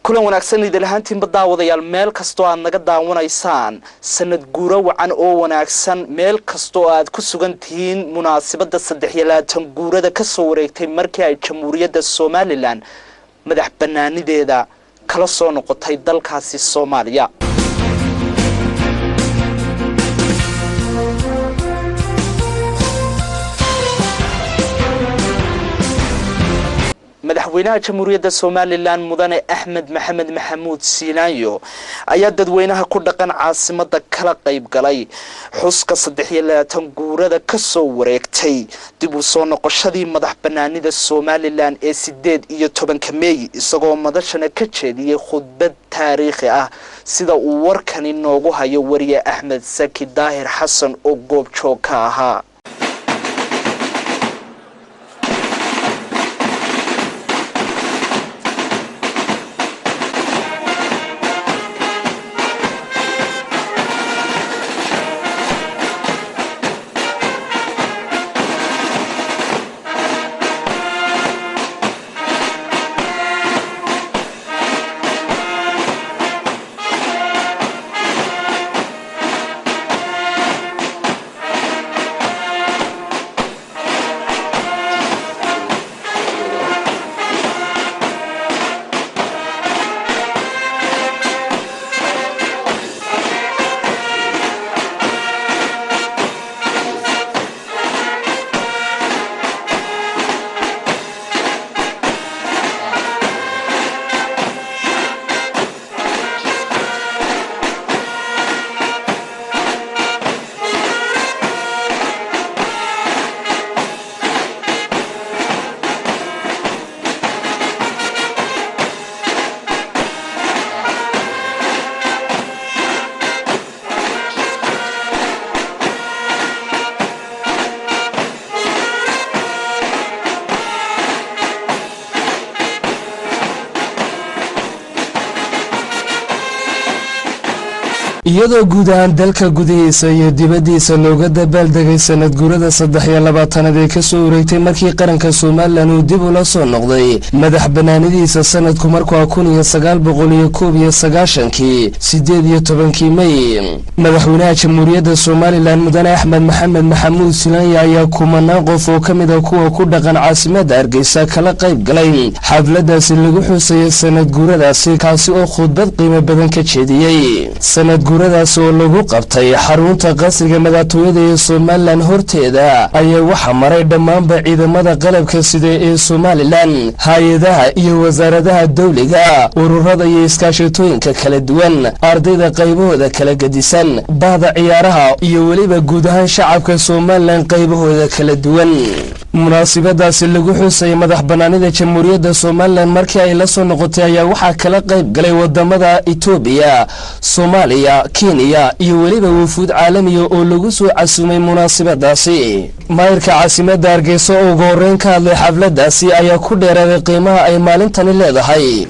kulan wanaagsan idil ahaantiin baddaawadayaal meel kastoo aad naga daawanaysaan sanad guuro wacan oo wanaagsan meel kastoo aad ku sugan tihiin munaasabada 23 guurada ka soo wareegtay markii ay jamhuuriyadda Soomaaliland madax banaanideeda kala soo noqotay dalkaasi Soomaaliya madaxweynaha jamhuuriyadda Soomaaliland mudane Axmed Maxamed Maxamuud Siilaanyo ayaa dadweynaha ku dhaqan caasimada kala qayb galay xuska 23 guurada ka soo wareegtay dib u soo noqoshadii madax banaanida Soomaaliland ee 18 May isagoo madashana ka jeediyay khudbad taariikhi ah sida uu warkani noogu hayo wariye Axmed Saki Daahir Xasan oo goob joog ka ahaa iyadoo guud ahaan dalka gudihiisa iyo dibadiisa looga dabaaldegay sanad guurada 23 ee ka soo wareegtay markii qaranka Soomaaliland uu dib ula soo noqday madax banaanidiisa sanadku markuu 1991 18 May madaxweynaha jamhuuriyadda Soomaaliland mudane Axmed Maxamed Maxamuud Siilaanyo ayaa kumanaan qof oo kamid ah kuwa ku dhaqan caasimada Hargeysa kala qayb galay xafladaasi lagu xusay sanad guuradaasi kaasi oo khudbad qiimo badan ka jeediyay sanad guuradaas oo lagu qabtay xarunta qasriga madaxtooyada ee Soomaaliland horteeda ayaa waxa maray dhammaanba ciidamada qalabka sida ee Soomaaliland hay'adaha iyo wasaaradaha dawliga ururada iyo iskaashatooyinka kala duwan ardayda qaybahooda kala gadisan bahda ciyaaraha iyo waliba guud ahaan shacabka Soomaaliland qaybahooda kala duwan munaasabadaasi lagu xusay madax banaanida jamhuuriyadda Soomaaliland markii ay la soo noqotay ayaa waxa kala qayb galay wadamada Itoobiya Soomaaliya Kenya iyo waliba wufuud caalami oo lagu soo casumay munaasabadaasi maayirka caasimada Hargeysa oo ugu horreyn ka hadlay xafladaasi ayaa ku dheeraaday qiimaha ay maalintani leedahay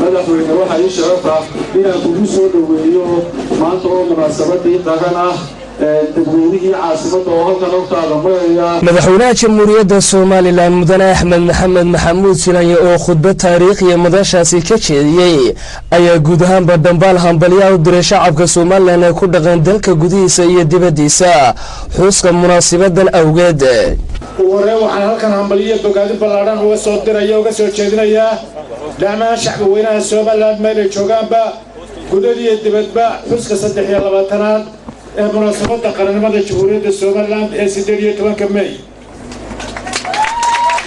madaxweyne waxa ii sharafa inaan kugu soo dhaweeyo maanta oo munaasabadii dhaqan ah dadweynihii caasimada oo halkan hortaada maraya madaxweynaha jamhuuriyadda Soomaaliland mudane Axmed Maxamed Maxamuud Siilaanyo oo khudbad taariikhi madashaasi ka jeediyay ayaa guud ahaan badambaal hambalyo u diray shacabka Soomaaliland ee ku dhaqan dalka gudihiisa iyo dibadiisa xuska munaasabadan awgeed waxaan halkan hambalyo bogaadi ballaaran uga soo diraya uga soo jeedinaya dhammaan shacabka weynaha Soomaaliland meel ay joogaanba gudadiyo dibadba xuska 23 ee munaasabada qaranimada jamhuuriyadda Soomaaliland ee 18 May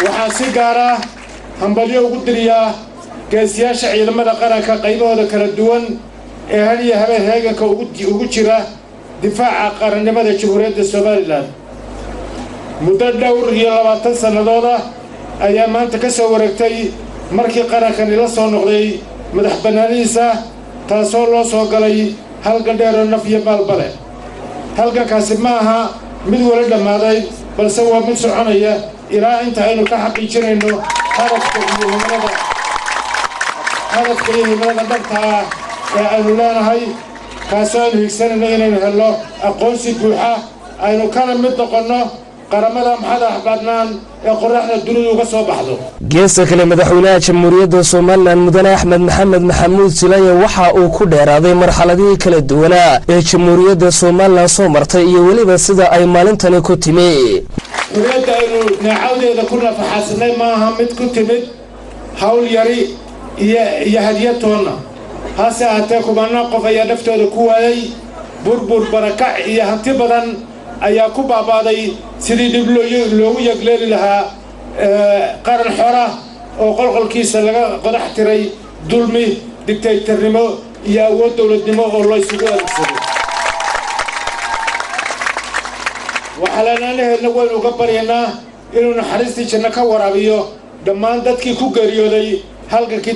waxaan si gaar ah hambalyo ugu diriyaa geesiyaasha ciidamada qaranka qaybahooda kala duwan ee hal iyo habeen heeganka ugu jira difaaca qaranimada jamhuuriyadda Soomaaliland muddo dhowr iyo 20 sanadood ayaa maanta ka soo wareegtay markii qarankan la soo noqday madax banaanidiisa taasoo loo soo galay halgan dheer oo naf iyo maalba leh halgankaasi ma aha mid wali dhammaaday balse waa mid soconaya ilaa inta aynu ka xaqiijinayno hadafka iyo himilada dhabta ah ee aynu leenahay kaasoo aynu higsanayno inaynu helno aqoonsi buuxa aynu kala mid noqonno qaramada madax bannaan ee qoraxda dunida uga soo baxdo. geesta kale madaxweynaha jamhuuriyadda Soomaaliland Mudane Axmed Maxamed Maxamuud Silaanya waxa uu ku dheeraaday marxaladii kala duwanaa ee jamhuuriyadda Soomaaliland soo martay iyo waliba sida ay maalintani ku timi. Xurriyadda aynu naacawdeeda ku nafaxasanay maaha mid ku timid hawl yari iyo hadiyad toonna hase ahaatee kumanaan qof ayaa naftooda ku waayay burbur barakac iyo hanti badan ayaa ku baabaaday sidii dib loogu yagleeli lahaa qaran xora oo qolqolkiisa laga qodax tiray dulmi dictatornimo iyo awood dowladnimo oo loo isugu adeegsaday. waxaalaanaheedna waynu uga baryaynaa inuu naxariistii janno ka waraabiyo dhammaan dadkii ku geeriyooday halgankii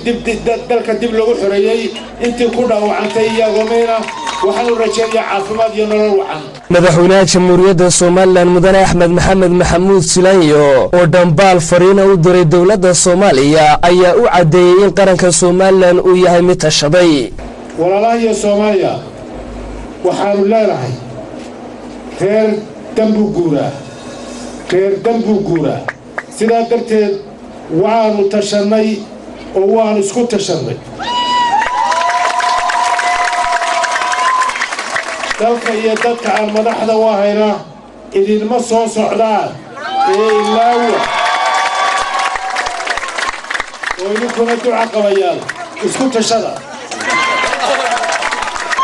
dalka dib loogu xoreeyey intii ku dhaawacantay iyo agoomeyna waxaanu rajaynayaa caafimaad iyo nolol wacan. madaxweynaha jamhuuriyadda Soomaaliland Mudane Axmed Maxamed Maxamuud Silaanya oo dhambaal fariin u diray dawladda Soomaaliya ayaa u cadeeyay in qaranka Soomaaliland uu yahay mid tashaday. walaalaha Soomaaliya waxaanu leedahay reer dambu guura sidaa darteed waanu tashanay oo waanu isku tashanay. dalka iyo dadka aan madaxda u ahayna idinma soo socdaan ee ilaawa oo idinkuna duca qabayaan isku tashada.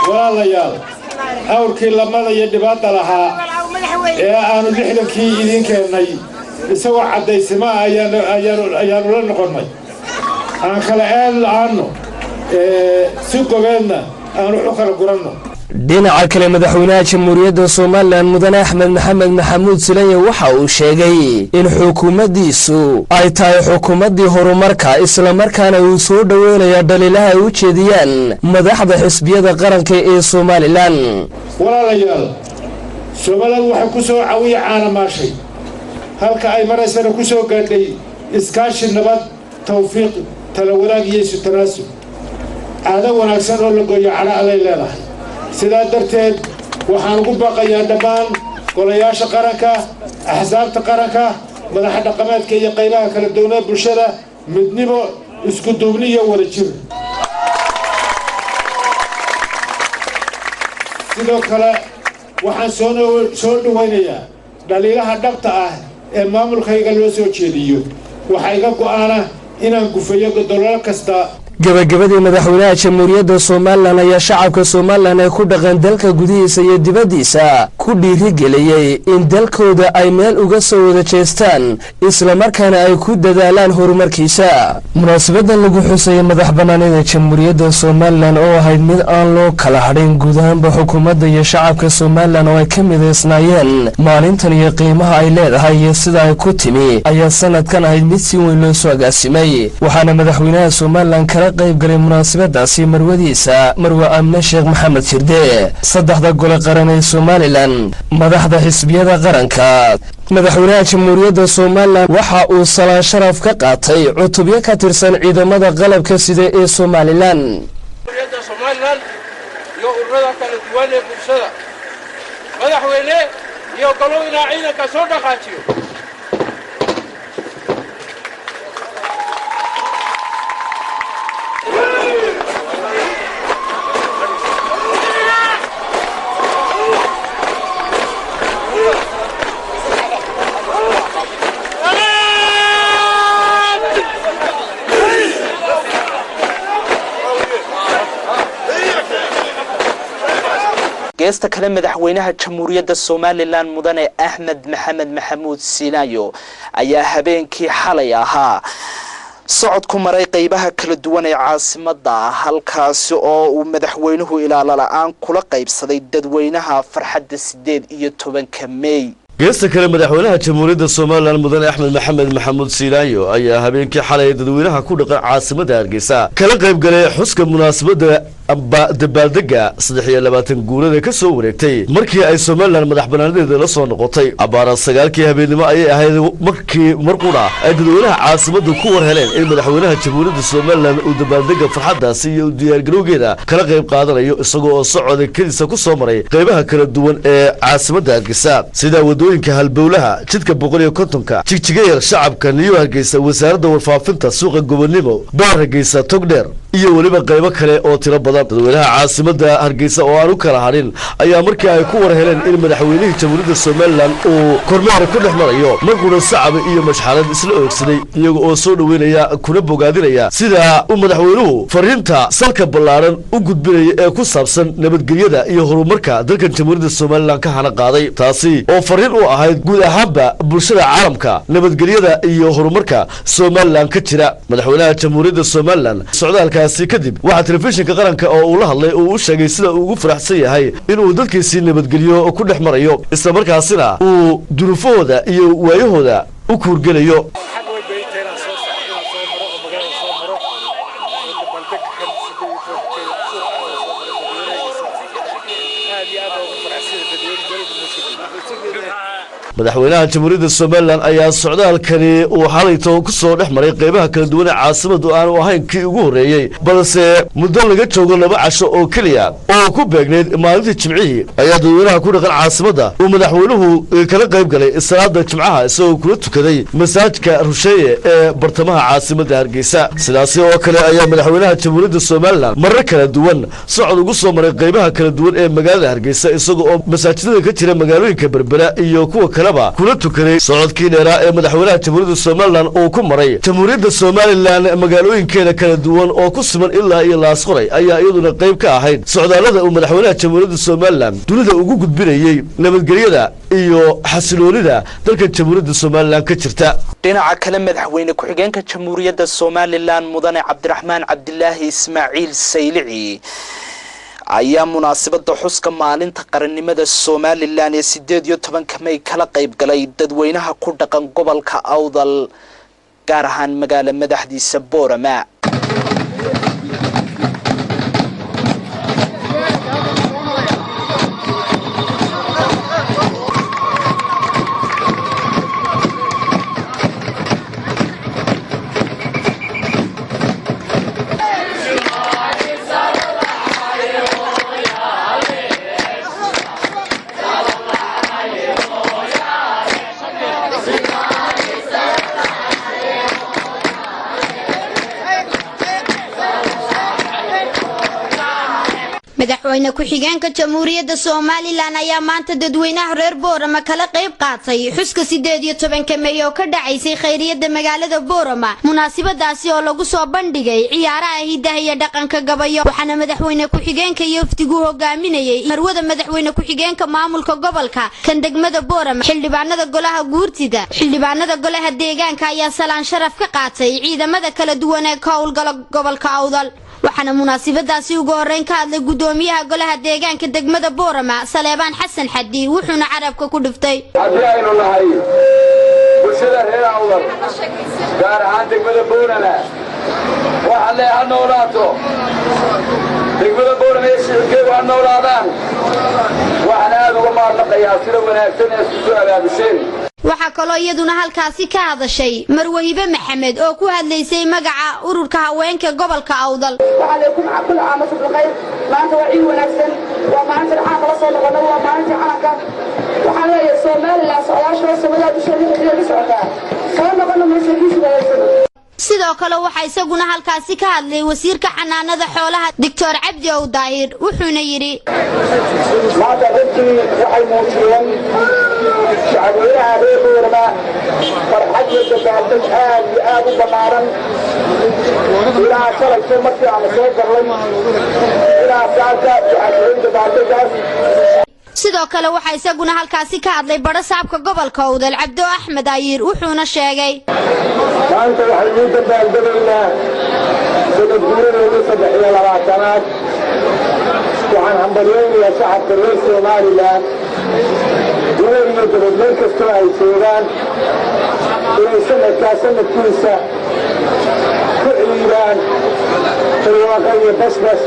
walaalayaal awrkii lamada iyo dhibaata lahaa ee aanu 60kii idin keennay isagoo cadaysima ayaanu la noqonnay aan kala eed la'aanno si gobeedna aanu u kala guranno. dhinaca kale madaxweynaha jamhuuriyadda Soomaaliland Mudane Axmed Maxamed Maxamuud Silaanya waxa uu sheegay in xukuumaddiisu ay tahay xukuumaddii horumarka isla markaana uu soo dhaweynayo dhaliilaha ay u jeediyaan madaxda xisbiyada qaranka ee Soomaaliland. walaalayaal Soomaaliland waxay ku soo caawiye caanamaashay halka ay maraysana ku soo gaadhay iskaashi nabad tawfiiq tala wadaag iyo isu tanaasub caado wanaagsan oo la gooyo cala ay leedahay. sidaa darteed waxaan ugu baaqayaa dhammaan golayaasha qaranka axsaabta qaranka madaxa dhaqameedka iyo qaybaha kala duwan ee bulshada midnimo isku duubni iyo wadajir. sidoo kale waxaan soo dhawaynayaa dhaliilaha dhabta ah ee maamulkayga loo soo jeediyo. waxaa iga go'aana inaan gufayo godollo kasta. gabagabadii madaxweynaha jamhuuriyadda Soomaaliland ayaa shacabka Soomaaliland ay ku dhaqan dalka gudihiisa iyo dibaddiisa ku dhiirigeliyay in dalkooda ay meel uga soo wada jeestaan isla markaana ay ku dadaalaan horumarkiisa. munaasabadan lagu xusay madax bannaanida jamhuuriyadda Soomaaliland oo ahayd mid aan loo kala hadhin guud ahaanba xukuumadda iyo shacabka Soomaaliland oo ay ka mideysnaayeen maalintan iyo qiimaha ay leedahay iyo sida ay ku timi ayaa sanadkan ahayd mid si weyn loo soo agaasimay. waxaana madaxweynaha Soomaaliland qayb galay munaasabadaasi marwadiisa Marwe Amne Sheekh Maxamed Shirde saddexda gole qaran ee Soomaaliland madaxda xisbiyada qaranka. madaxweynaha jamhuuriyadda Soomaaliland waxa uu salaan sharaf ka qaatay cutubyo ka tirsan ciidamada qalabka sida ee Soomaaliland. iyo ururada kala duwan ee bulshada madaxweyne iyo golowina ciidanka soo dhaqaajiyo. geesta kale madaxweynaha jamhuuriyadda Soomaaliland Mudane Axmed Maxamed Maxamuud Silaanya ayaa habeenkii xalay ahaa socod ku maray qaybaha kala duwan ee caasimadda halkaas oo uu madaxweynuhu ilaalo la'aan kula qaybsaday dadweynaha farxadda 18 May. geesta kale madaxweynaha jamhuuriyadda Soomaaliland Mudane Axmed Maxamed Maxamuud Silaanya ayaa habeenkii xalay dadweynaha ku dhaqan caasimadda Hargeysa kala qayb galay xuska munaasabadda amba dabaaldega 23 guurada ka soo wareegtay markii ay Soomaaliland madax banaaneeda la soo noqotay abaara 9kii habeenimo ayay ahayd markii marqura ay dadweynaha caasimada ku war heleen in madaxweynaha jamhuuriyadda Soomaaliland uu dabaaldega farxadaasi iyo diyaar garowgeeda kala qayb qaadanayo isagoo oo socod kaliisa ku soo maray qaybaha kala duwan ee caasimada Hargeysa sida wadooyinka halbowlaha jidka 150ka jigjigeeyar shacabka New Hargeysa wasaaradda warfaafinta suuqa gobonimo baar Hargeysa togdheer iyo waliba qaybo kale oo tiro badan dadweynaha caasimada Hargeysa oo aan u kala harin ayaa markii ay ku war heleen in madaxweynaha jamhuuriyadda Soomaaliland uu kormeer ku dhex marayo markuu shacab iyo mashxalad isla oogsaday iyaga oo soo dhaweynaya kuna bogaadinaya sida uu madaxweynuhu fariinta salka ballaaran u gudbinaya ee ku saabsan nabadgelyada iyo horumarka dalka jamhuuriyadda Soomaaliland ka hana qaaday taasi oo fariin u ahayd guud ahaanba bulshada caalamka nabadgelyada iyo horumarka Soomaaliland ka jira madaxweynaha jamhuuriyadda Soomaaliland socdaalkaasi kadib waxa telefishinka qaranka oo uu la hadlay oo uu sheegay sida uu ugu faraxsan yahay inuu dadkiisa nabadgelyo ku dhex marayo isla markaasina uu duruufooda iyo waayahooda u kuurgelayo madaxweynaha jamhuuriyadda Soomaaliland ayaa socdaalkani uu xalayto ku soo dhex maray qaybaha kala duwan ee caasimadu aan ahayn kii ugu horeeyay balse muddo laga joogo 2 casho oo kaliya oo ku beegneed maalintii Jimcihii ayaa dadweynaha ku dhaqan caasimada uu madaxweynuhu kala qayb galay salaada Jimcaha isagoo kula tukaday masaajidka Rusheeye ee bartamaha caasimada Hargeysa sidaas oo kale ayaa madaxweynaha jamhuuriyadda Soomaaliland marar kala duwan socod ugu soo maray qaybaha kala duwan ee magaalada Hargeysa isagoo oo masaajidada ka jira magaalooyinka Berbera iyo kuwa kula tukaday socodkii dheeraa ee madaxweynaha jamhuuriyadda Soomaaliland uu ku maray jamhuuriyadda Soomaaliland magaalooyinkeeda kala duwan oo ku siman ilaa iyo Laasqoray ayaa iyaduna qayb ka ahayd socdaalada uu madaxweynaha jamhuuriyadda Soomaaliland dunida ugu gudbinayay nabadgelyada iyo xasiloonida dalka jamhuuriyadda Soomaaliland ka jirta dhinaca kale madaxweyne ku-xigeenka jamhuuriyadda Soomaaliland mudane Cabdiraxmaan Cabdilaahi Ismaaciil Saylici ayaa munaasabada xuska maalinta qarannimada Soomaaliland ee 18 May kala qayb galay dadweynaha ku dhaqan gobolka Awdal gaar ahaan magaalada madaxdiisa Boorama madaxweyne ku-xigeenka jamhuuriyadda Soomaaliland ayaa maanta dadweynaha reer Boorama kala qayb qaatay xuska 18 May oo ka dhacaysay khayriyada magaalada Boorama munaasabadaasi oo lagu soo bandhigay ciyaaraha hidaha iyo dhaqanka gabayo waxaana madaxweyne ku-xigeenka iyo wafdigu hogaaminayay marwada madaxweyne ku-xigeenka maamulka gobolka kan degmada Boorama xildhibaanada golaha guurtida xildhibaanada golaha deegaanka ayaa salaan sharaf ka qaatay ciidamada kala duwan ee ka howlgala gobolka Awdal waxaana munaasabadaasi ugu horeyn ka hadlay gudoomiyaha golaha deegaanka degmada Boorama Saleebaan Xasan Xaddi wuxuuna carabka ku dhiftay hadiyaynu nahay bulshada reer Awdal gaar ahaan degmada Boorama waxa la noolaato degmada Boorama ee shirkeedu aan noolaadaan waxaan aad uga mahadnaqayaa sida wanaagsan ee isku soo abaabuseen waxa kale iyaduna halkaasi ka hadashay Marwaybe Maxamed oo ku hadlaysay magaca ururka haweenka gobolka Awdal وعليكم كل عام وانتم بخير maanta waa ciid wanaagsan waa maalinta aan kala soo noqono waa maalinta calanka waxaan leeyahay Soomaaliland socdaasha Soomaaliland dusheeda ka socotaa soo noqono meeshiisa wanaagsan sidoo kale waxa isaguna halkaasi ka hadlay wasiirka xanaanada xoolaha Dr. Cabdi Ow Daahir wuxuuna yiri maanta dadkii waxay muujiyeen shacabweynaha reer Boorama farxad iyo dabaaldeg aad u ballaaran ilaa shalayto markii aan soo galay ilaa saacada shacabweynaha dabaaldegaas sidoo kale waxa isaguna halkaasi ka hadlay baro saabka gobolka Awdal Cabdo Axmed Ayir wuxuuna sheegay maanta waxay u dabaaldegaynaa sanadguuradooda 23aad waxaan hambalyeynaya shacabka reer Soomaaliland iyo dowlad kasta ay joogaan inay sanadkiisa ku ciidaan barwaaqo iyo basbas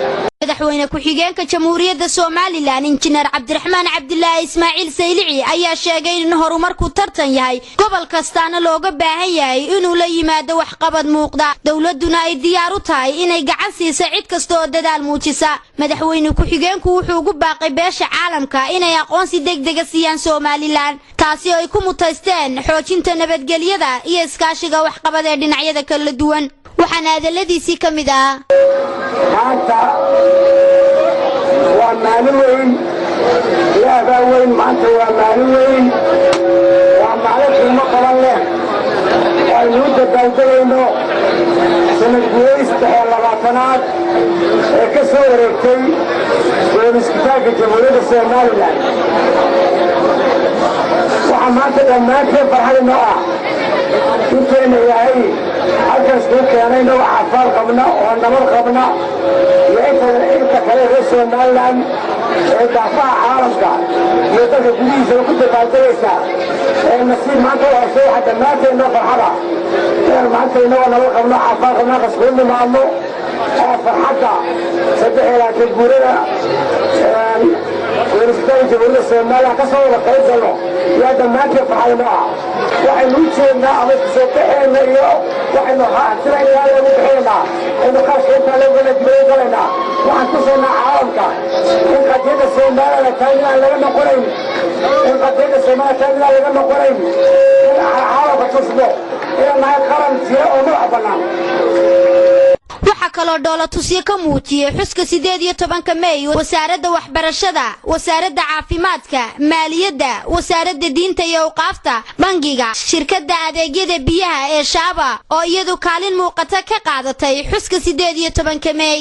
madaxweyne ku-xigeenka jamhuuriyadda Soomaaliland injineer Cabdiraxmaan Cabdilaahi Ismaaciil Saylici ayaa sheegay in horumarku tartan yahay gobol kastaana looga baahan yahay inuu la yimaado waxqabad muuqda dawladuna ay diyaar u tahay inay gacan siiso cid kasta oo dadaal muujisa madaxweyne ku-xigeenku wuxuu ugu baaqay beesha caalamka inay aqoonsi degdeg ah siiyaan Soomaaliland taasi oo ay ku mutaysteen xoojinta nabadgelyada iyo iskaashiga waxqabad ee dhinacyada kala duwan waxaan hadaladiisii ka mid ah maanta waa maalin weyn ilaaha weyn maanta waa maalin weyn waa maalin qiimo qaban leh aynu dabaaldegayno sanad guuraysta 20labaatanaad ee ka soo wareegtay go'aansitaanka jamhuuriyadda Soomaaliland waxaa maanta dhammaanteen farxad inoo ah inteena yahay halkaas ku keenayna waxaa faal qabna oo nabad qabna iyo inta kale reer Soomaaliland ee daafaha caalamka iyo dadka gudihiisa ku dabaaldegaysa ee nasiib maanta waa soo waxa dhammaanteen inoo farxada maanta inoo nabad qabna faal qabna qasbin maamo farxadda 3 guurada ورستان جبريل السماء كسر وقيدنا يا دماغي فحينا وحنا نجينا على سطحنا اليوم وحنا حاطين يا مدحنا إنه خاصة لنا جبريلنا وحنا عارضة إن قدينا السماء كان لنا قرين إن قدينا السماء كان لنا قرين عارضة تصبح إلى ما يقرن فيها ونعبنا waxa kale dawlad tusiye ka muujiyay xuska 18 May wasaaradda waxbarashada wasaaradda caafimaadka maaliyadda wasaaradda diinta iyo awqaafta bangiga shirkadda adeegyada biyaha ee Shaaba oo iyadu kaalin muuqata ka qaadatay xuska 18 May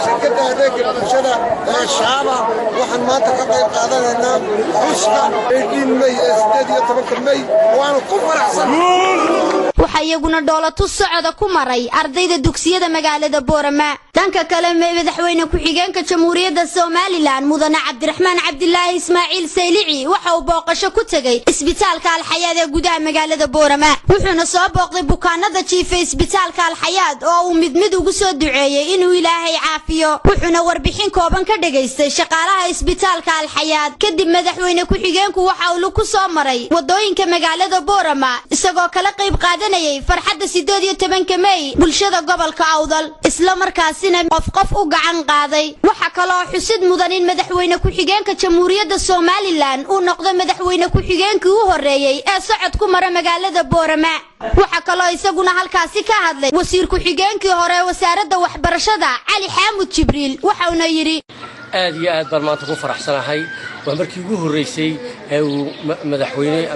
shirkadda adeegyada bulshada ee Shaaba waxaan maanta ka qayb qaadanaynaa xuska 18 May 18 May waan ku faraxsanahay waxa iyaguna dawlad tus socda ku maray ardayda dugsiyada magaalada Boorama danka kale madaxweyne ku-xigeenka jamhuuriyadda Soomaaliland mudane Cabdiraxmaan Cabdilaahi Ismaaciil Saylici waxa uu booqasho ku tagay isbitaalka Al-Hayaad ee gudaha magaalada Boorama wuxuuna soo booqday bukaanada jiifay isbitaalka Al-Hayaad oo uu mid ugu soo duceeyay inuu Ilaahay caafiyo wuxuuna warbixin kooban ka dhageystay shaqaalaha isbitaalka Al-Hayaad kadib madaxweyne ku-xigeenku waxa uu ku soo maray wadooyinka magaalada Boorama isagoo kala qayb qaadanayay farxadda 18 May bulshada gobolka Awdal isla markaasina qof u gacan qaaday waxa kale oo xusid mudan in madaxweyne ku-xigeenka jamhuuriyadda Soomaaliland uu noqdo madaxweyne ku-xigeenkii u horeeyay ee socod ku mara magaalada Boorama waxa kale oo isaguna halkaasi ka hadlay wasiir ku-xigeenkii hore wasaaradda waxbarashada Cali Xaamud Jibriil waxa uu yiri aad iyo aad baan maanta ku faraxsanahay waa markii ugu horeysay ee uu madaxweyne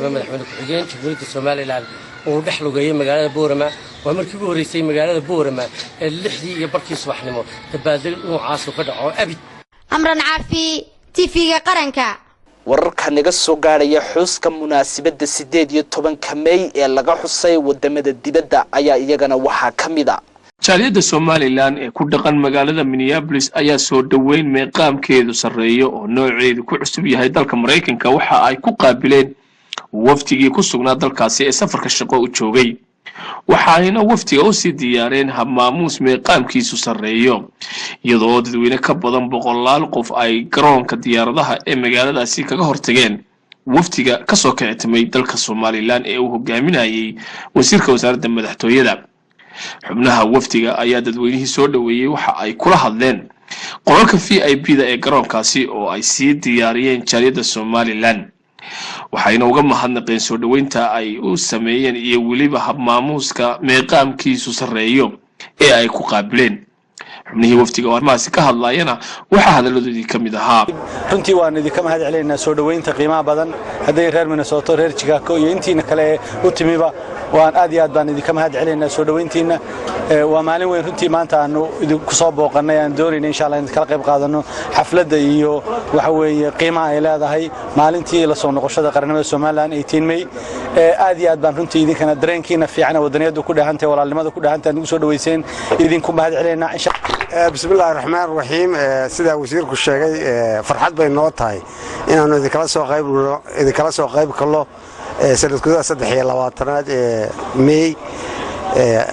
ku-xigeenka jamhuuriyadda Soomaaliland oo dhaxlugay magaalada Boorama waa markii ugu horeysay magaalada Boorama ee 6 iyo barkii subaxnimo dabaaldeg noocaas ka dhaco abid amran caafi TV-ga qaranka wararka naga soo gaaraya xuska munaasabadda 18 May ee laga xusay wadamada dibadda ayaa iyagana waxa kamida jaaliyadda Soomaaliland ee ku dhaqan magaalada Minneapolis ayaa soo dhaweyn meeqaamkeedu sareeyo oo nooceedu ku cusub yahay dalka Mareykanka waxa ay ku qaabileen waftigii ku sugnaa dalkaasi ee safarka shaqo u joogay waxaana waftiga u sii diyaareen hab maamuus meeqaamkiisu sareeyo iyadoo dadweyne ka badan 100 qof ay garoonka diyaaradaha ee magaaladaasi kaga hortageen waftiga ka soo kictimay dalka Soomaaliland ee uu hogaaminayay wasiirka wasaaradda madaxtooyada xubnaha waftiga ayaa dadweynihii soo dhaweeyay waxa ay kula hadleen qolalka VIP-da ee garoonkaasi oo ay sii diyaariyeen jaaliyadda Soomaaliland waxayna uga mahadnaqeen soo dhaweynta ay u sameeyeen iyo waliba hab maamuuska meeqaamkiisu sareeyo ee ay ku qaabileen xubnihii waftiga warmaasi ka hadlayana waxa hadaladoodii kamid ahaa runtii waan idin ka mahad celinaa soo dhaweynta qiimaha badan haday reer Minnesota reer Chicago iyo intiina kale u timiba waan aad iyo aad baan idin ka mahad celinaa soo dhaweyntiina waa maalin weyn runtii maanta aanu idin ku soo booqanay aan doonayna insha Allah in kala qayb qaadano xafladda iyo waxa weeye qiimaha ay leedahay maalintii la soo noqoshada qaranimada Soomaaliland 18 May aad iyo aad baan runtii idinkana dareenkiina fiican wadaniyada ku dhaahantay walaalnimada ku dhaahantay ugu soo dhaweyseen idinku mahad celinaa insha بسم الله الرحمن الرحيم سيدا وزيرك الشيغي فرحات بين نوتاي inaanu idinkala soo qayb kalo sanadkooda 3 May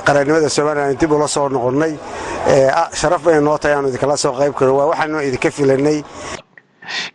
qaranimada Soomaaliland dib u la soo noqonay sharaf bay noo tahay aanu idinkala soo qayb karo waa waxaanu idinka filanay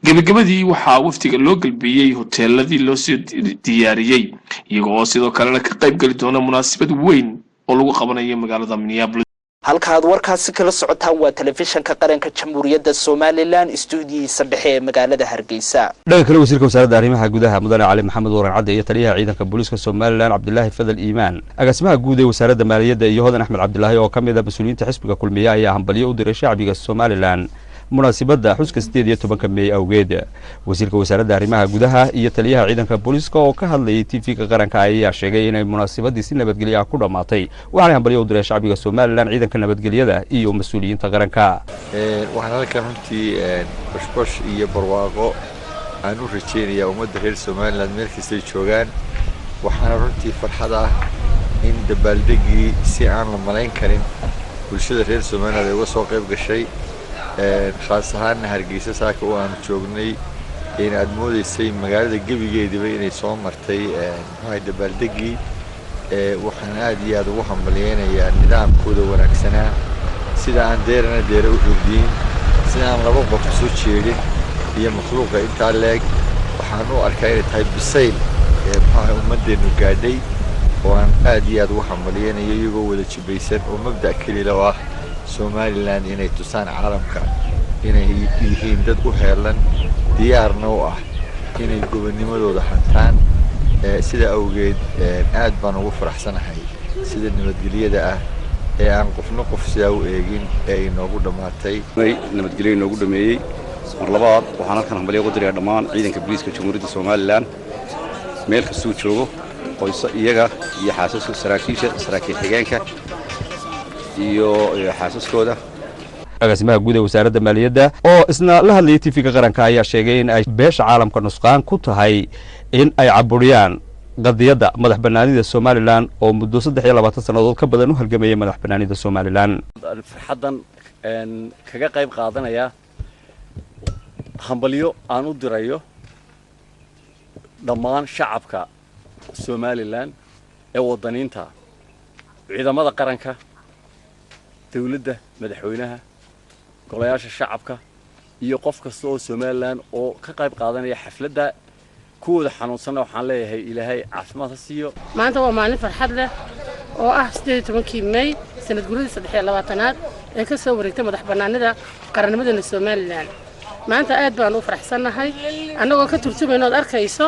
gabagabadii waxaa waftiga loo galbiyey hoteeladii loo soo diyaariyey iyagoo sidoo kalena ka qayb gali doona munaasabad weyn oo lagu qabanayo magaalada Minneapolis. halkaad warkaasi kala socotaan waa telefishanka qaranka jamhuuriyadda Somaliland stuudiyiisa dhexe ee magaalada Hargeysa. dhanka kale wasiirka wasaaradda arrimaha gudaha mudane Cali Maxamed Waran Cadde iyo taliyaha ciidanka booliska Somaliland Cabdullaahi Fadal Iimaan agaasimaha guud ee wasaaradda maaliyadda iyo Hodan Axmed Cabdullaahi oo kamid ah mas'uuliyiinta xisbiga kulmiye ayaa hambalyo u diray shacbiga Somaliland munaasabada xuska 18 May awgeed. wasiirka wasaaradda arrimaha gudaha iyo taliyaha ciidanka booliska oo ka hadlayay TV-ga qaranka ayaa sheegay inay munaasabadii si nabadgelyo ah ku dhamaatay waxaana hambalyo u diray shacbiga Somaliland ciidanka nabadgelyada iyo mas'uuliyiinta qaranka. waxaan halkan runtii bashbash iyo barwaaqo aan u rajeynayaa ummadda reer Somaliland meel kasta ay joogaan waxaana runtii farxad ah in dabaaldegii si aan la malayn karin bulshada reer Somaliland ay uga soo qayb gashay خاص ahaan Hargeysa saaka oo aan joognay in aad moodaysay magaalada gabigeediba inay soo martay maxay dabaaldegii waxaan aad iyo aad ugu hambalyeeynaa nidaamkooda wanaagsanaa sida aan deerana u hurdin sida aan laba qof soo jeedin iyo makhluuqa inta leeg waxaan u arkaa inay tahay bisayl maxay ummadeenu gaadhay oo aan aad iyo aad ugu hambalyeeynaa iyagoo wada jibaysan oo mabda kaliya ah Somaliland inay tusaan caalamka inay yihiin dad u heelan diyaarna u ah inay gobonimadooda hantaan sida awgeed aad baan ugu faraxsanahay sida nabadgelyada ah ee aan qofna qof sidaa u eegin ee inoogu dhamaatay nabadgelyo inoogu dhameeyay mar labaad waxaan halkan hambalyo ugu diray dhammaan ciidanka booliska jamhuuriyadda Somaliland meel kasta uu joogo qoyska iyaga iyo xaasaska saraakiil xigeenka iyo xaasaskooda agaasimaha guud ee wasaaradda maaliyadda oo isna la hadlayay TV-ga qaranka ayaa sheegay in ay beesha caalamka nusqaan ku tahay in ay caburiyaan qadiyadda madax banaanida Somaliland oo muddo 23 sanadood ka badan u halgamayay madax banaanida Somaliland. farxadan kaga qayb qaadanaya hambalyo aan u dirayo dhammaan shacabka Somaliland ee wadaniinta ciidamada qaranka dawladda madaxweynaha golayaasha shacabka iyo qof kasta oo Somaliland oo ka qayb qaadanaya xafladda kuwada xanuunsan waxaan leeyahay ilaahay caafimaad ha siiyo maanta waa maalin farxad leh oo ah 18 May sanad guuradii 23aad ee ka soo wareegtay madax banaanida qaranimada Somaliland maanta aad baan u faraxsanahay anagoo ka turjumayno arkayso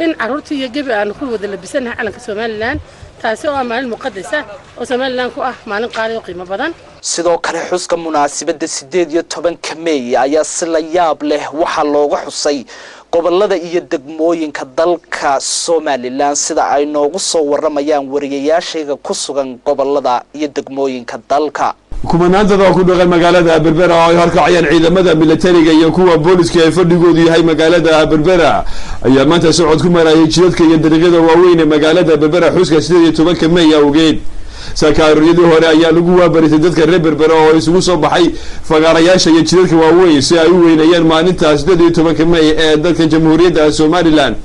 in carruurtii iyo gabi aan ku wada labisanahay calanka Somaliland taasi oo maalin muqaddas ah oo Somaliland ku ah maalin qaali oo qiimo badan. sidoo kale xuska munaasabada 18 May ayaa si la yaab leh waxa looga xusay gobolada iyo degmooyinka dalka Somaliland sida ay noogu soo waramayaan wariyayaashiga ku sugan gobolada iyo degmooyinka dalka. kumanaatada ku dhaqan magaalada Berbera oo ay harkacayaan ciidamada militariga iyo kuwa booliska ee fadhigoodu yahay magaalada Berbera ayaa maanta socod ku marayay jidadka iyo dariiqyada waaweyn ee magaalada Berbera xuska 18 May awgeed sakaariyadii hore ayaa lagu waabarisay dadka reer Berbera oo isugu soo baxay fagaarayaasha iyo jidadka waaweyn si ay u weynayaan maalinta 18 May ee dalka jamhuuriyadda Somaliland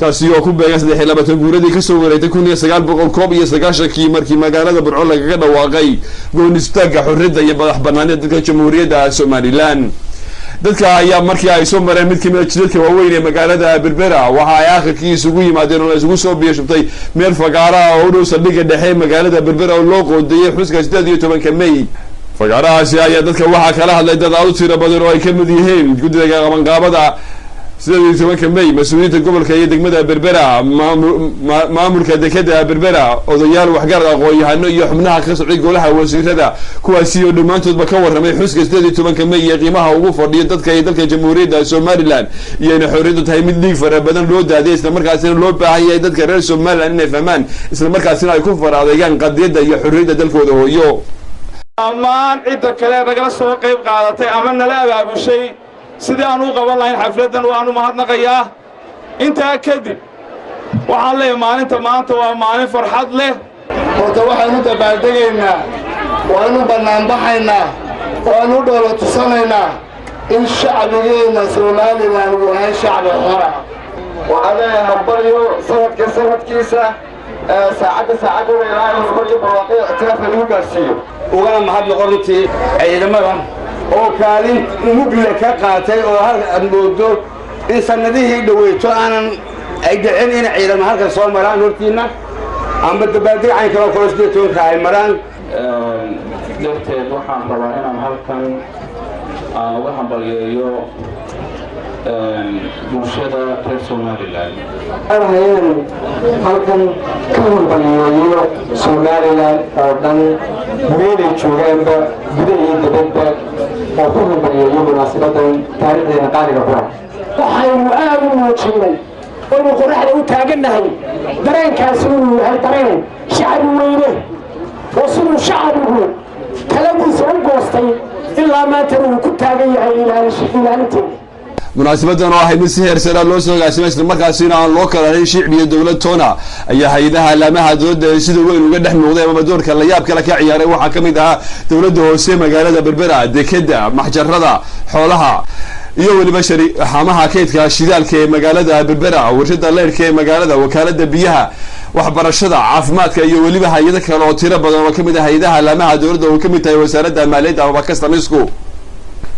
taasi oo ku beegan 23 guuradii ka soo wareegtay 1991 markii magaalada Burco laga dhawaaqay goonistaagga xorriyadda iyo madax banaanida dalka jamhuuriyadda Somaliland. dadka ayaa markii ay soo mareen mid kamid ah jidadka waaweyn ee magaalada Berbera waxa ay aakhirkii isugu yimaadeen oo isugu soo biyashubtay meel fagaara oo u dhow saldhigga dhexe magaalada Berbera oo loo qoodayay xuska 18 May. fagaarahaasi ayaa dadka waxa kala hadlay dad aad u tiro badan oo ay ka mid yihiin guddiga qabanqaabada 18 May mas'uuliyiinta gobolka iyo degmada Berbera maamulka dekedda Berbera odayaal waxgarad aqoon-yahano iyo xubnaha ka socday golaha wasiirada kuwaasi oo dhamaantoodba ka waramay xuska 18 May iyo qiimaha ugu fadhiyo dadka ee dalka jamhuuriyadda Somaliland iyo in xorriyadu tahay mid dhiig fara badan loo daaday isla markaasina loo baahan yahay dadka reer Somaliland inay fahmaan isla markaasina ay ku faraadeeyaan qadiyadda iyo xorriyadda dalkooda hooyo. amaan cidda kale ragala soo qayb qaadatay ama nala abaabushay sidii aan u qaban lahayn xafladan waanu mahadnaqayaa intaa kadib waxaan leeyahay maalinta maanta waa maalin farxad leh horta waxaanu dabaaldegaynaa waanu banaanbaxaynaa waanu dhoola tusanaynaa in shacbigeena Somaliland uu yahay shacbi xora waxaan leeyahay hambalyo sanadkiisa saacadda ilaa kor iyo barwaaqo ictiraafka lagu gaarsiiyo ugana mahad noqon runtii ciidamada oo kaalin mugle ka qaatay oo aad moodo in sanadihii dhaweyto aanan ay dhicin in ciidamo halkan soo maraan hortiina amba dabaaldeg cayn kale oo 18 ay maraan darteed waxaan rabaa inaan halkan uga hambalyeeyo bulshada reer Somaliland halkan ka hambalyeeyo Somaliland oo dhan meelay joogaanba gudaha iyo dibadda oo ku hambalyeeyo munaasabadan taariikhdeena qaaliga ku ah waxaynu aad u muujinnay oo qoraxda u taagannahay dareenkaasi uu yahay dareen shacab weyne oo siduu shacabku taladiisa u goostay ilaa maanta uu ku taagan yahay ilaalinteeda munaasabadan oo ahayd mid si heersaraa loo soo agaasimay isla markaasina aan loo kala hayn shicib iyo dowlad toona ayaa hay-adaha alaamaha dowladda sida weyn uga dhex muuqday ama doorka la yaab kale ka ciyaaray waxaa ka mid ahaa dowladda hoose magaalada berbera dekeda maxjarada xoolaha iyo weliba xamaha kaydka shidaalka ee magaalada berbera warshada leyrka ee magaalada wakaalada biyaha waxbarashada caafimaadka iyo weliba hay-ado kale oo tiro badan oo ka mid ah hay-adaha alaamaha dowladda oo ka mid tahay wasaaradda maaliyadda ama kastamisku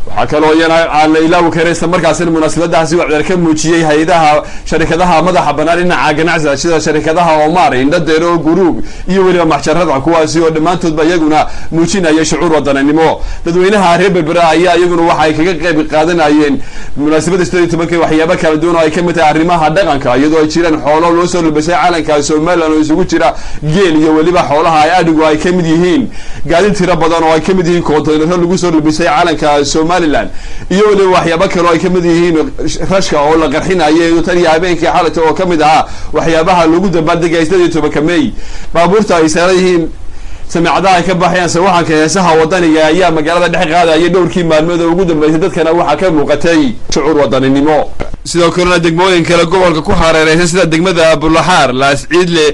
waxaa kaloo iyana aan la ilaawi karin isla markaasina munaasabadaasi wacdar ka muujiyey hay-adaha sharikadaha madaxa bannaan dhinaca ganacsiga sida sharikadaha Omar Indhadero Group iyo weliba maxjarada kuwaasi oo dhammaantoodba iyaguna muujinaya shucuur wadaninimo dadweynaha reer Berbera ayaa iyaguna waxay kaga qayb qaadanayeen munaasabada 18 waxyaabo kala duwan oo ay ka mid tahay arrimaha dhaqanka iyadoo ay jiraan xoolo loo soo labisay calanka Soomaaliland oo isugu jira geel iyo weliba xoolaha ay adhigu ay ka mid yihiin gaadiid tiro badan oo ay ka mid yihiin koontaynaro lagu soo labisay calanka Somaliland iyo waliba waxyaabo kale oo ay ka mid yihiin rashka oo la qarxinayo tan iyo habeenkii xalata oo ka mid ahaa waxyaabaha lagu dabaaldegay 18 May baabuurta ay saaran yihiin samicadaha ka baxayaan sawaxanka heesaha wadaniga ayaa magaalada dhex qaadaya dhowrkii maalmood oo ugu dambeysay dadkana waxa ka muuqatay shucuur wadaninimo sidoo kale degmooyin kale gobolka ku hareeraysan sida degmada Abulaxaar Laas Ciidle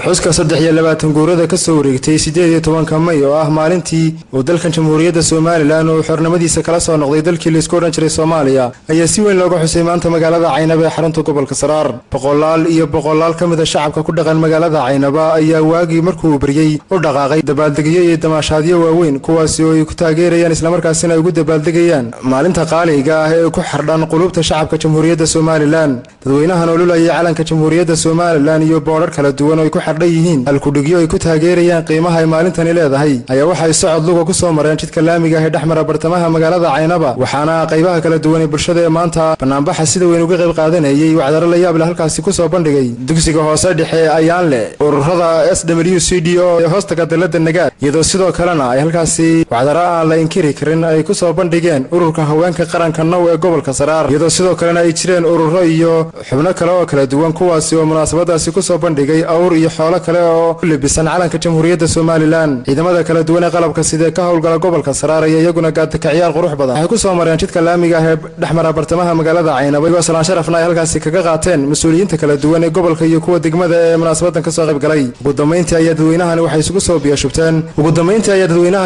xuska 23 guurada ka soo wareegtay 18 May oo ah maalintii uu dalkan Jamhuuriyadda Somaliland oo xornimadiisa kala soo noqday dalkii la isku oran jiray Soomaaliya ayaa si weyn looga xusay maanta magaalada Caynaba ee xarunta gobolka Saraar boqolaal ka mid ah shacabka ku dhaqan magaalada Caynaba ayaa waagi markuu bariyay u dhaqaaqay dabaaldegyo iyo damaashaadyo waaweyn kuwaas oo ay ku taageerayaan isla markaasina ay ugu dabaaldegayaan maalinta qaaliga ah ee ku xardhan qulubta shacabka Jamhuuriyadda Somaliland dadweynaha nololaya calanka Jamhuuriyadda Somaliland iyo boodhar kala duwan oo xardhay yihiin halkudhigyo ay ku taageerayaan qiimaha ay maalintani leedahay ayaa waxay socod luga ku soo mareen jidka laamiga ee dhexmara bartamaha magaalada Caynaba waxaana qaybaha kala duwan ee bulshada ee maanta banaanbaxa sida weyn uga qayb qaadanayay wacdaro la yaab leh halkaasi ku soo bandhigay dugsiga hoose dhexe ayaan leh ururada SWCDO ee hoostaga dalada nagaad iyadoo sidoo kalena ay halkaasi wacdaro aan la inkiri karin ay ku soo bandhigeen ururka haweenka qaranka Now ee gobolka Saraar iyadoo sidoo kalena ay jireen ururo iyo xubno kale oo kala duwan kuwaasi oo munaasabadaasi ku soo bandhigay awr iyo xoolo kale oo ku libisan calanka Jamhuuriyadda Somaliland ciidamada kala duwan ee qalabka sida ka howlgala gobolka Saraar ayaa iyaguna gaadka ciyaar qurux badan waxay ku soo mareen jidka laamiga ee dhexmara bartamaha magaalada Caynaba iyagoo salaan sharafna ay halkaasi kaga qaateen mas'uuliyiinta kala duwan ee gobolka iyo kuwa degmada ee munaasabadan ka soo qayb galay ugu dambeyntii ayaa dadweynahani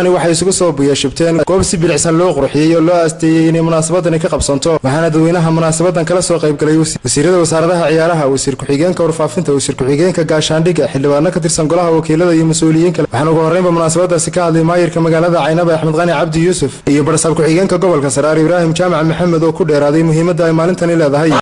waxay isugu soo biyashubteen goob si bilicsan loo qurxiyay oo loo aasteeyay in munaasabadani ka qabsanto waxaana dadweynaha munaasabadan kala soo qayb galay wasiirada wasaaradaha ciyaaraha wasiir ku-xigeenka warfaafinta wasiir ku-xigeenka gaashaandhig xildhibaano ka tirsan golaha wakiilada iyo mas'uuliyiin kale waxaana ugu horreynba munaasabadaasi ka hadlay maayirka magaalada Caynaba Axmed Qani Cabdi Yuusuf iyo barsaab ku-xigeenka gobolka Saraar Ibraahim Jaamac Maxamed oo ku dheeraaday muhiimadda ay maalintani leedahay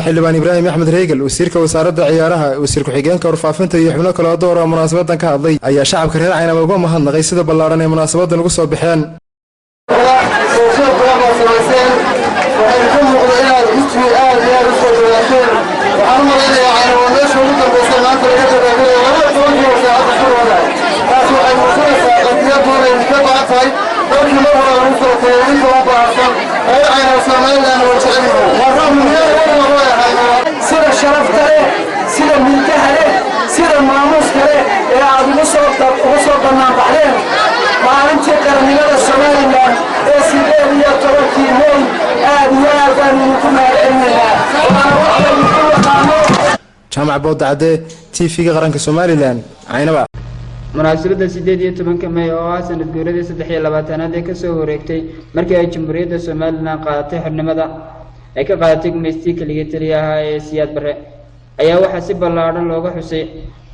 xildhibaan Ibraahim Axmed Reegal wasiirka wasaaradda ciyaaraha wasiir ku-xigeenka warfaafinta iyo xubno kale oo door ah munaasabadan ka hadlay ayaa shacabka reer Caynaba uga mahadnaqay sida ballaaran ee munaasabadan ugu soo bixeen waxay ka muuqda inaad waxaan u malaynayaa caynaba meesha ugu dambaysa maanta laga tadaagulaya labada tobankii oo saacadda ku wadaay taas waxay muujinaysaa qadiyadooda ay ka baahan tahay dalkii mar hore lagu soo tagay idinka u baahsan reer caynaba somaliland waa jecel yihiin sida sharafta leh sida milkaha leh sida maamuuska leh ee aad ugu soo banaanbaxdeen maalintii qarannimada somaliland ee 18 May aad iyo aad baan idinku mahadcelinaynaa waana wax laydinku yaqaano jaamac boodacade TV-ga qaranka Somaliland Caynaba munaasabadda 18 May oo ah sanad guuradii 23aad ee ka soo wareegtay markii ay Jamhuuriyadda Somaliland qaadatay xornimada ay ka qaadatay gumeystii kaliya taliyaha ee Siyaad Barre ayaa waxaa si ballaaran looga xusay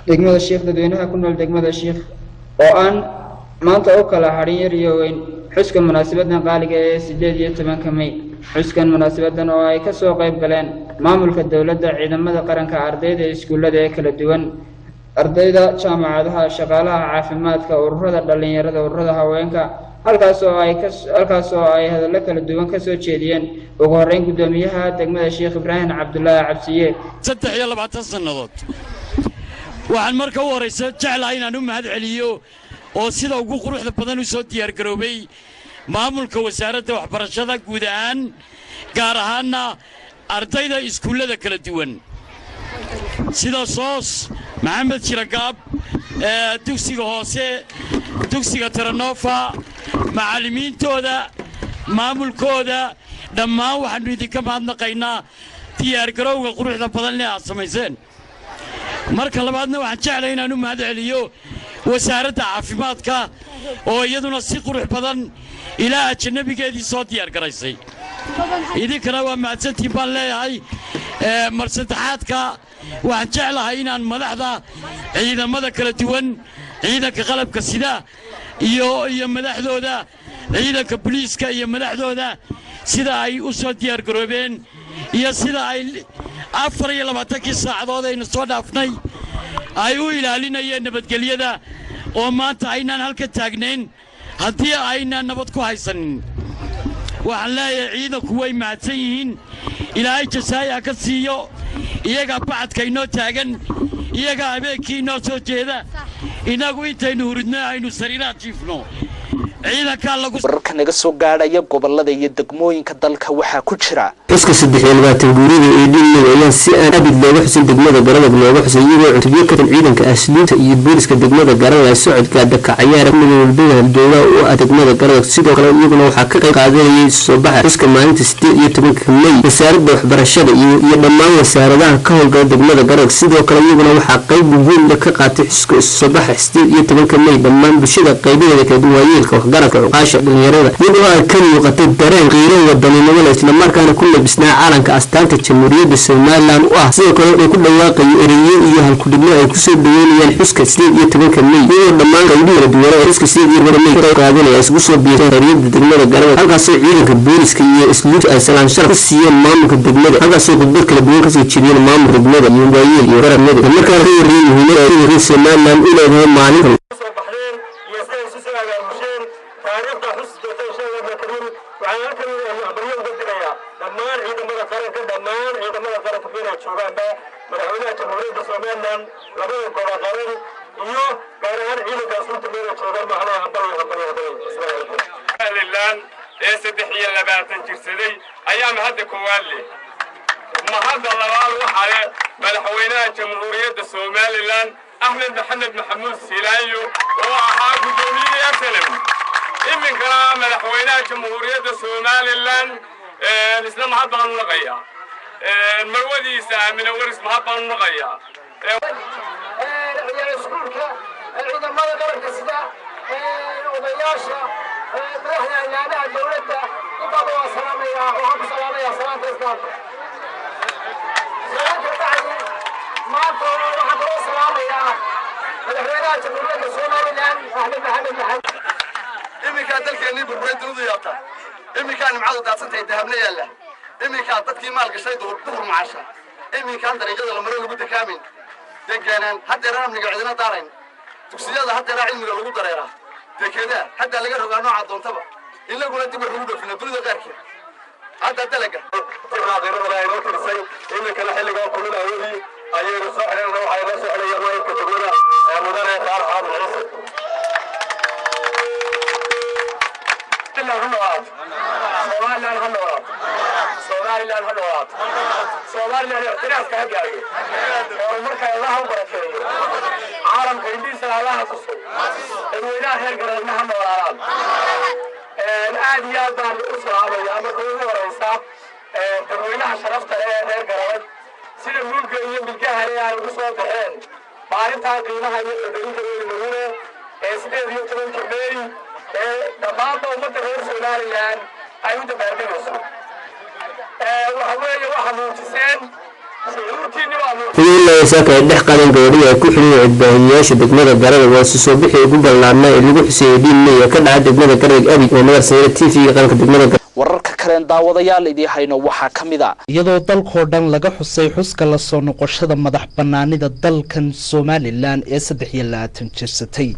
degmada Sheekh dadweynaha ku nool degmada Sheekh oo aan maanta oo kala harin yar iyo weyn xuska munaasabadan qaaliga ee 18 May xuskan munaasabadan oo ay ka soo qayb galeen maamulka dawladda ciidamada qaranka ardayda iskuulada ee kala duwan ardayda jaamacadaha shaqaalaha caafimaadka ururada dhalinyarada ururada haweenka halkaas oo ay hadallo kala duwan ka soo jeediyeen ugu horeyn gudoomiyaha degmada Sheekh Ibraahim Cabdullaahi Cabsiye 23 sanadood waxaan marka u horeysa jeclahay inaan u mahad celiyo oo sida ugu quruxda badan u soo diyaar garoobay maamulka wasaaradda waxbarashada guud ahaan gaar ahaanna ardayda iskuullada kala duwan sida soos maxamed shiragaab dugsiga hoose dugsiga Taranoofa macallimiintooda maamulkooda dhammaan waxaanu idinka mahadnaqaynaa diyaar garowga quruxda badan ee aad samayseen marka labaadna waxaan jeclahay inaan u mahad celiyo wasaaradda caafimaadka oo iyaduna si qurux badan ilaa ajnabigeedii soo diyaar garaysay idinkana waa mahadsantiin baan leeyahay mar saddexaadka waxaan jeclahay inaan madaxda ciidamada kala duwan ciidanka qalabka sida iyo madaxdooda ciidanka booliiska iyo madaxdooda sida ay u soo diyaar garoobeen iyo sida ay 24 saacadood aynu soo dhaafnay ay u ilaalinayeen nabadgelyada oo maanta aynaan halka taagnayn haddii aynaan nabad ku haysanin waxaan leeyahay ciidanku way mahadsan yihiin ilaahay jasaaya ka siiyo iyaga bacadka inoo taagan iyaga habeenkii inoo soo jeeda inagu intaynu huridno aynu sariiraha jiifno wararka naga soo gaadhaya gobolada iyo degmooyinka dalka waxaa ku jira xuska 23 guurida ee dhigay ayaa si aan abid looga xusin degmada Garadab looga xusay iyadoo cutubyo ka ciidanka asluunta iyo booliska degmada Garadab ay socodka dadka ciyaara midowga dowladda oo degmada Garadab sidoo kale iyaguna waxaa ka qayb qaadanayay soo baxa xuska maalinta 18 May wasaaradda waxbarashada iyo dhammaan wasaaradaha ka howlgala degmada Garadab sidoo kale iyaguna waxaa qayb weyn ka qaatay xuska soo baxa 18 May dhammaan bulshada qaybadeeda kala duwan garabka uqaasha dhalinyarada iyadoo ay ka muuqatay dareen qiiro wadaninimo isla markaana ku labisnaa calanka astaanta Jamhuuriyadda Somaliland oo ah sidoo kale ay ku dhawaaqay ereyo iyo halkudhigyo ay ku soo dhaweynayaan xuska 18 May iyadoo dhammaan qaybaha duwara xuska 18 May ka qaadanaya isku soo biireen xorriyadda degmada Garadab halkaas oo ciidanka booliska iyo isluunta ay salaan sharaf siiyeen maamulka degmada halkaas oo dad kala duwan ka soo jeediyeen maamulka degmada iyo waayeel iyo qaranimada markaa ay yihiin Somaliland inay tahay maalin dhammaan ciidamada qaranka meelay joogaanba madaxweynaha jamhuuriyadda Somaliland labada gobol qaran iyo gaar ahaan ciidanka asluunta meelay joogaan macnaha Somaliland ee 23 jirsaday ayaa mahadda koowaad leh mahadda labaad waxa leh madaxweynaha jamhuuriyadda Somaliland Ahmed Maxamed Maxamuud Silaayo oo ahaa gudoomiyaha FLM iminkana madaxweynaha jamhuuriyadda Somaliland isla mahad baan u naqayaa marwadiisa Aamina Waris mahad baan u naqayaa iskuulka ciidamada qaranka sida odayaasha madaxda hay'adaha dawladda intaba waa salaamaya waxaan ku salaamayaa salaanta islaamka salaanta bacdi maanta waxaan kaloo salaamayaa madaxweynaha jamhuuriyadda Somaliland Ahmed Maxamed Maxamuud iminka dalkeennii burburinta u diyaarta iminka nimcada daadsantay dahabna yaala iminka dadkii maal gashay duhur macasha iminka dariiqada la maro lagu dakaamin deegaanaan hadda amniga cidina daarayn dugsiyada hadda cilmiga lagu dareeraa deekeeda hadda laga rogaa nooca doontaba ilaguna dib wax ugu dhafina dunida qaarkeed حتى تلقى تبغى غير ولا يروح ترسي إنك الحين قال كلنا أولي أيه نصح لنا نروح على نصح لنا ما يكتبونا مدرنا يتعرف هذا العصر إلا هالنوات سوالي لأن هالنوات سوالي لأن هالنوات سوالي لأن اعتراف كهجاري ومركا الله وبركاته عالم كيديس الله تصل الولاء هالجرد نحن وران الآن يا دار الأسرة يا مكروه ورئيسة الولاء شرفت هالجرد سيد الملك يوم بالجهة يا الأسرة الحين معرفتها قيمها يقدرون يقولون سيد يوم كبير دمام أمة غير سوداني الآن أيوة بردنوس وحوالي واحد موتسين إلا يساك الدح قادم قورية كحلي عدبانياش دقمة قرار واسسو بحي قبل لعنا اللي قحسي دين مية كدعا دقمة قرار أبي ومدر سيارة تيفي قانك دقمة wararka kale daawadayaal idii hayno waxa kamida iyadoo dalkoo dhan laga xusay xuska la soo noqoshada madax banaanida dalkan Soomaaliland ee 23 jirsatay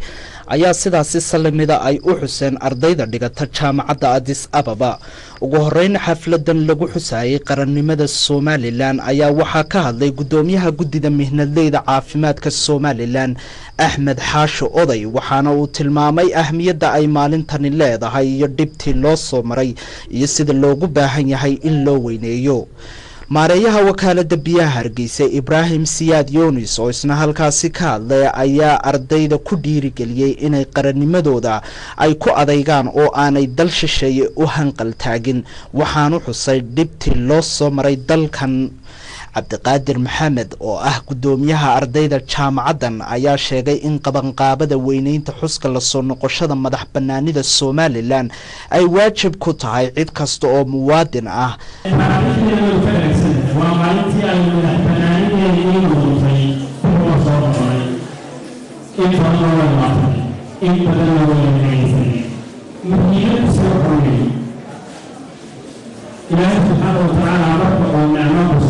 ayaa sidaasi salamida ay u xuseen ardayda dhigata jaamacadda Addis Ababa ugu horeyn xafladan lagu xusayay qarannimada Soomaaliland ayaa waxa ka hadlay gudoomiyaha gudida mihnadleyda caafimaadka Soomaaliland Ahmed Xaasho Oday waxaana uu tilmaamay ahmiyadda ay maalintani leedahay iyo dhibtii loo soo maray iyo sida loogu baahan yahay in loo weyneeyo maareeyaha wakaalada biyaha Hargeysa Ibrahim Siyaad Yunis oo isna halkaasi ka hadlay ayaa ardayda ku dhiirigeliyay inay qarannimadooda ay ku adeygaan oo aanay dal shisheeye u hanqal taagin waxaanu xusay dhibtii loo soo maray dalkan Cabdiqaadir Maxamed oo ah gudoomiyaha ardayda jaamacadan ayaa sheegay in qabanqaabada weyneynta xuska la soo noqoshada madax banaanida Soomaaliland ay waajib ku tahay cid kasta oo muwaadin ah إلهي سبحانه وتعالى ربه ونعمه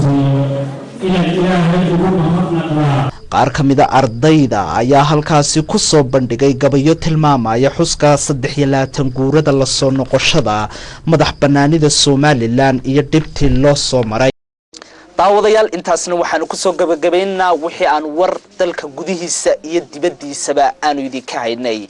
qaar kamida ardayda ayaa halkaasi ku soo bandhigay gabayo tilmaamaya xuska 23 guurada la soo noqoshada madax banaanida Soomaaliland iyo dhibtii loo soo maray daawadayaal intaasna waxaan ku soo gabagabeynaa wixii aan war dalka gudihiisa iyo dibadiisaba aanu idin ka haynay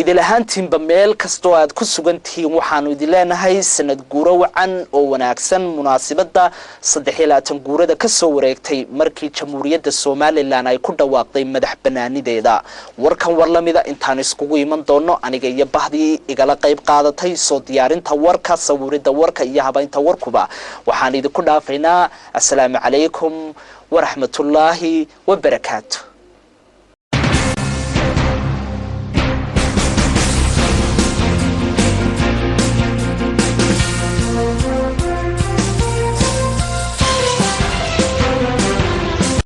idil ahaantiinba meel kasto aad ku sugantihiin waxaanu idin leenahay sanad guuro wacan oo wanaagsan munaasabada 23 guurada ka soo wareegtay markii jamhuuriyadda Soomaaliland ay ku dhawaaqday madax banaanideeda warkan war lamida intaan iskugu iman doono aniga iyo bahdii igala qayb qaadatay soo diyaarinta warka sawirida warka iyo habaynta warkuba waxaan idin ku dhaafaynaa السلام عليكم ورحمة الله وبركاته